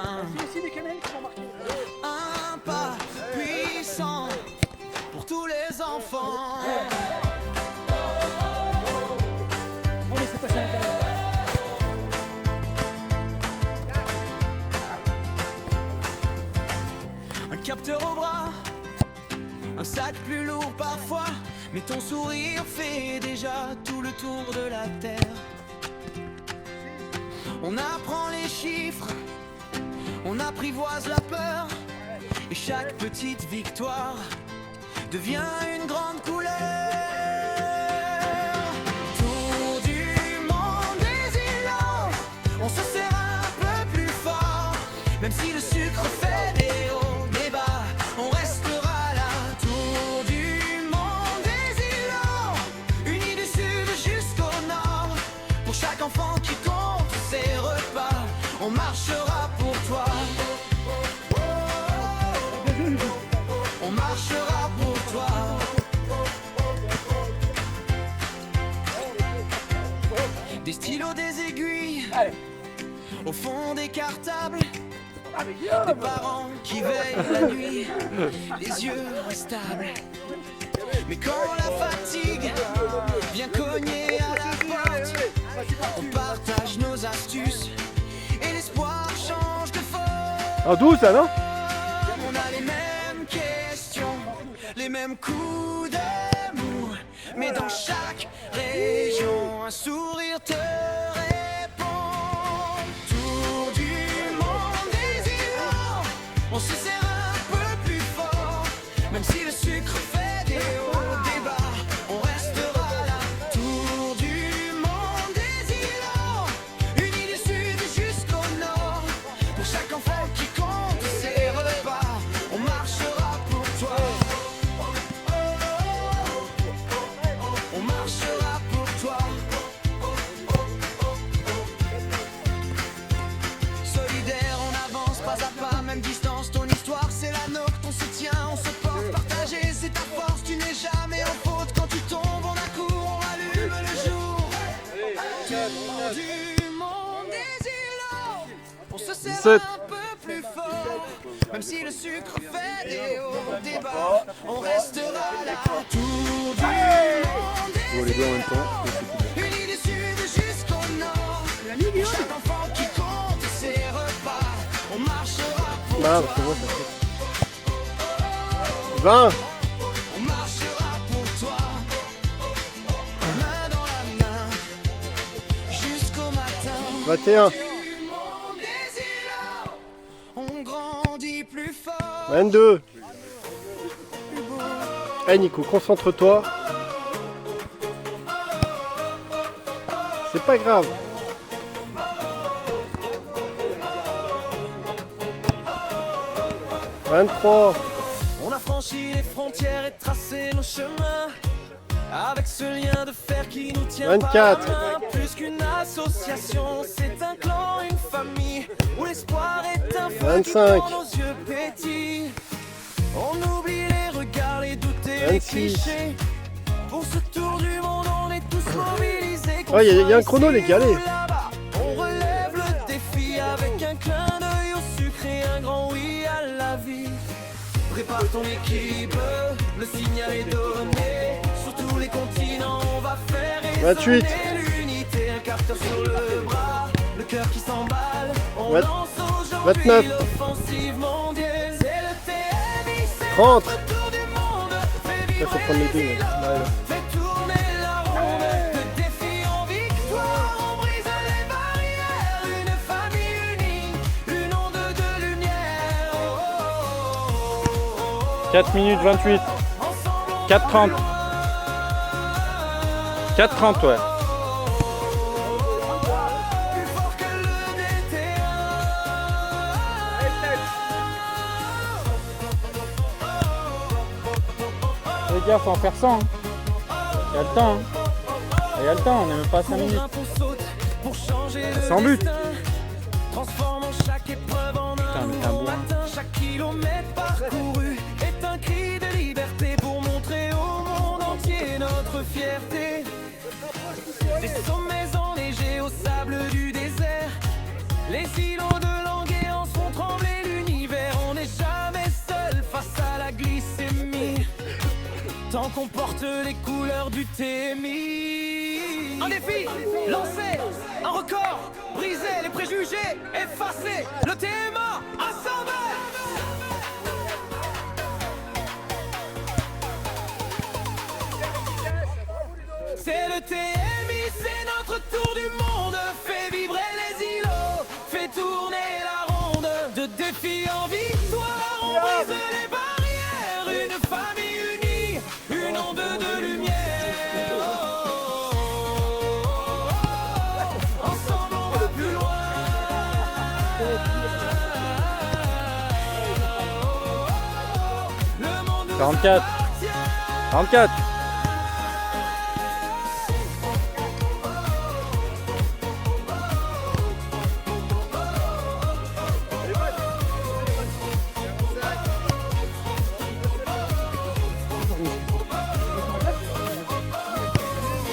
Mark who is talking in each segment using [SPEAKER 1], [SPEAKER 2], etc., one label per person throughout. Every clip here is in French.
[SPEAKER 1] main. Un pas puissant pour tous les enfants. Un capteur au bras, un sac plus lourd parfois, mais ton sourire fait déjà tout le tour de la terre. On apprend les chiffres, on apprivoise la peur, et chaque petite victoire devient une grande couleur. Tour du monde désilant, on se serre un peu plus fort, même si le sucre fait des hauts, des bas, on restera là. Tour du monde désilant, unis du sud jusqu'au nord, pour chaque enfant qui compte ses repas, on marchera pour toi. On marchera pour toi. Des stylos, des aiguilles, au fond des cartables, des parents qui veillent la nuit, les yeux instables. Mais quand la fatigue vient cogner à la porte, on partage nos astuces et l'espoir change de forme.
[SPEAKER 2] Ah, douce, ça, non?
[SPEAKER 1] On a les mêmes questions, les mêmes coups de mou, mais dans chaque région, un sourire te répond. Tour du monde désilant, on se serre un peu plus fort, même si le sucre fait des hauts, des bas, on restera là. Tour du monde désilant, unis du sud jusqu'au nord, pour chaque enfant qui compte ses repas, on marchera pour toi. On marchera pour toi. Solidaire, on avance pas à pas, même distance, ton histoire c'est la nôtre, ton soutien, on se porte partagé, c'est ta force, tu n'es jamais en faute, quand tu tombes on accourt, on rallume le jour. Tour du monde désilant, on se serre
[SPEAKER 2] 17.
[SPEAKER 1] un peu plus fort, même si le sucre fait des hauts, des bas, on restera là. Tour du monde
[SPEAKER 2] On les deux en même
[SPEAKER 1] désilant,
[SPEAKER 2] temps.
[SPEAKER 1] unis du sud jusqu'au nord, pour chaque enfant qui compte ses repas, on marchera pour
[SPEAKER 2] Bah,
[SPEAKER 1] toi.
[SPEAKER 2] parce que moi, ça fait 20,
[SPEAKER 1] On marchera pour toi, main dans la main, jusqu'au matin.
[SPEAKER 2] 21,
[SPEAKER 1] Du monde désilant, on grandit plus fort.
[SPEAKER 2] 22. Hey Nico, concentre-toi. C'est pas grave. 23.
[SPEAKER 1] On a franchi les frontières et tracé nos chemins, avec ce lien de fer qui nous tient
[SPEAKER 2] 24.
[SPEAKER 1] par la main. Plus qu'une association, c'est un clan, une famille, où l'espoir est un feu qui
[SPEAKER 2] 25.
[SPEAKER 1] dans nos yeux pétille. On oublie les regards, les doutes et les
[SPEAKER 2] 26.
[SPEAKER 1] clichés. Pour ce tour du monde, on est tous mobilisés.
[SPEAKER 2] Oh, y a un chrono, les gars, allez.
[SPEAKER 1] Là-bas, on relève le défi avec un clin d'œil au sucre et un grand oui à la vie. Prépare ton équipe, le signal est donné. Sur tous les continents, on va faire
[SPEAKER 2] 28.
[SPEAKER 1] résonner l'unité. Un capteur sur le bras, le cœur qui s'emballe. On
[SPEAKER 2] 20.
[SPEAKER 1] lance aujourd'hui
[SPEAKER 2] 29.
[SPEAKER 1] l'offensive mondiale. C'est le TMI, c'est
[SPEAKER 2] 30.
[SPEAKER 1] le tour du monde. Fais
[SPEAKER 2] Là,
[SPEAKER 1] vivre
[SPEAKER 2] faut prendre les deux.
[SPEAKER 1] les
[SPEAKER 2] Là. Ouais, là.
[SPEAKER 1] fais tourner la ronde. De défi en victoire, on brise les barrières. Une famille unie, une onde de lumière. Oh, oh, oh, oh.
[SPEAKER 2] 4 minutes 28. 4:30. 4:30, ouais.
[SPEAKER 1] Plus fort que le DTA.
[SPEAKER 2] Les gars, faut en faire 100. Il y a le temps. Il y a le temps, on n'est même pas à 5 minutes.
[SPEAKER 1] Pour changer
[SPEAKER 2] Sans but.
[SPEAKER 1] Transformons chaque épreuve en
[SPEAKER 2] Putain,
[SPEAKER 1] un
[SPEAKER 2] mais t'es un
[SPEAKER 1] nouveau
[SPEAKER 2] bourrin.
[SPEAKER 1] matin. Chaque kilomètre parcouru est un cri de liberté pour montrer au monde entier notre fierté. Des sommets enneigés au sable du désert, les îlots de Languéance font tant qu'on porte les couleurs du TMI. Un défi lancé, un record brisé, les préjugés effacés, le TMA assemblé. C'est le TMI, c'est notre tour du monde. Fait vibrer les îlots, fait tourner la ronde. De défi en victoire, on brise les barrières. Une famille unie, une onde de lumière. Oh, oh, oh, oh. Ensemble on va plus loin. Le monde nous
[SPEAKER 2] 44. 44.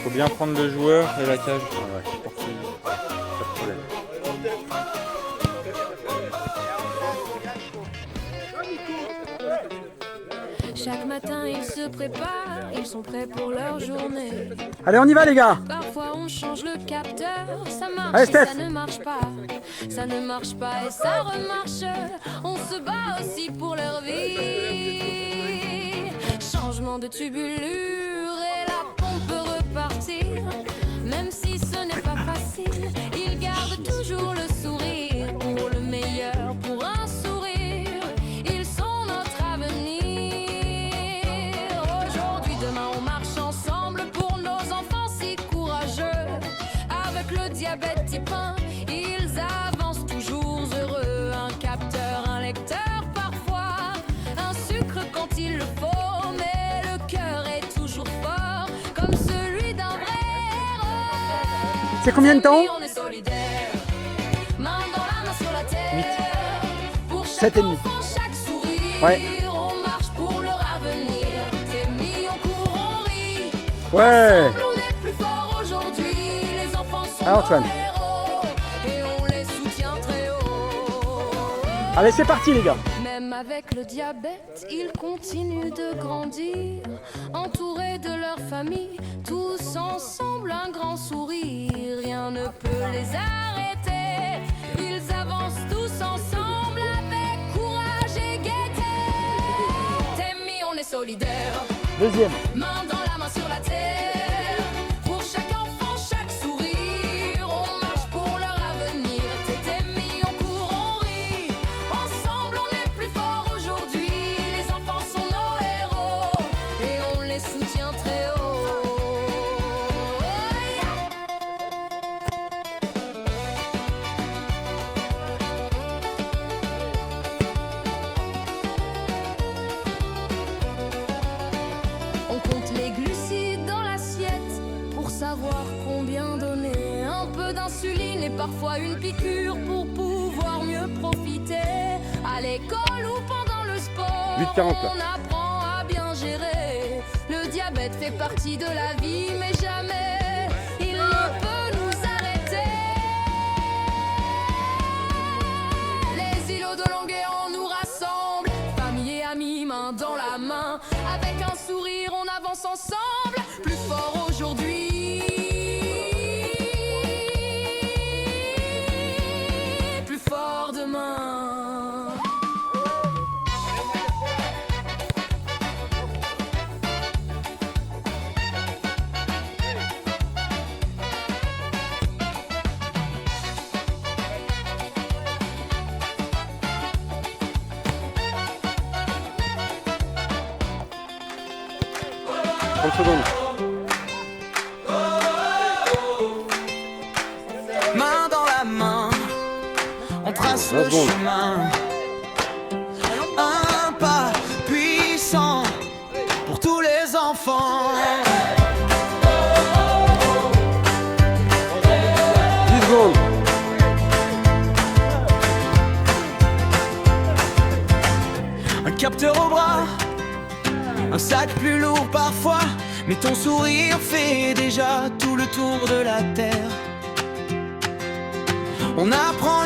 [SPEAKER 2] Faut bien prendre le joueur et la cage. Ah ouais, c'est parti. Pas de problème.
[SPEAKER 3] Chaque matin ils se préparent, ils sont prêts pour leur journée.
[SPEAKER 4] Allez, on y va les gars.
[SPEAKER 3] Parfois on change le capteur, ça marche
[SPEAKER 4] Allez,
[SPEAKER 3] et
[SPEAKER 4] Steph.
[SPEAKER 3] ça ne marche pas. Ça ne marche pas et ça remarche. On se bat aussi pour leur vie. Changement de tubulure et la pompe peut repartir. Même si ce n'est pas facile, ils gardent toujours le sourire. Pour le meilleur, pour un sourire, ils sont notre avenir. Aujourd'hui, demain, on marche ensemble pour nos enfants si courageux. Avec le diabète type 1, ils avancent toujours heureux. Un capteur, un lecteur parfois, un sucre quand il le faut. Mais le cœur est toujours fort, comme celui d'un vrai héros.
[SPEAKER 4] C'est combien de temps?
[SPEAKER 3] On est solidaires, main dans la main sur la terre. Pour chaque
[SPEAKER 4] 7 et demi.
[SPEAKER 3] enfant, chaque sourire,
[SPEAKER 4] Ouais.
[SPEAKER 3] on marche pour leur avenir. T'es mis, on court, on rit.
[SPEAKER 4] Ouais.
[SPEAKER 3] Ensemble, on est plus fort aujourd'hui. Les enfants sont
[SPEAKER 4] Ah, Antoine.
[SPEAKER 3] nos héros et on les soutient très haut.
[SPEAKER 4] Allez, c'est parti les gars.
[SPEAKER 3] Même avec le diabète, ils continuent de grandir, entourés de leur famille, tous ensemble un grand sourire. Rien ne peut les arrêter, ils avancent tous ensemble avec courage et gaieté. T'es on est solidaires,
[SPEAKER 4] Deuxième.
[SPEAKER 3] main dans la main sur la terre. Pour chaque enfant, chaque sourire, on marche pour leur avenir. T'es mis, on court, on rit. Ensemble, on est plus fort aujourd'hui. Les enfants sont nos héros et on les soutient très haut. On compte les glucides dans l'assiette pour savoir combien donner. Un peu d'insuline et parfois une piqûre pour pouvoir mieux profiter. À l'école ou pendant le sport,
[SPEAKER 4] 8,40 là.
[SPEAKER 3] on apprend à bien gérer. Le diabète fait partie de la vie, mais jamais il ne peut nous arrêter. Les îlots de Longueuil nous rassemblent, famille et amis, main dans la main. Avec un sourire, on avance ensemble, plus fort aujourd'hui. Plus fort demain.
[SPEAKER 4] Secondes.
[SPEAKER 1] Main dans la main, on trace
[SPEAKER 4] 20
[SPEAKER 1] le
[SPEAKER 4] secondes.
[SPEAKER 1] chemin. Un pas puissant pour tous les enfants.
[SPEAKER 4] 10 secondes.
[SPEAKER 1] Un capteur au bras, un sac plus lourd parfois, mais ton sourire fait déjà tout le tour de la terre. On apprend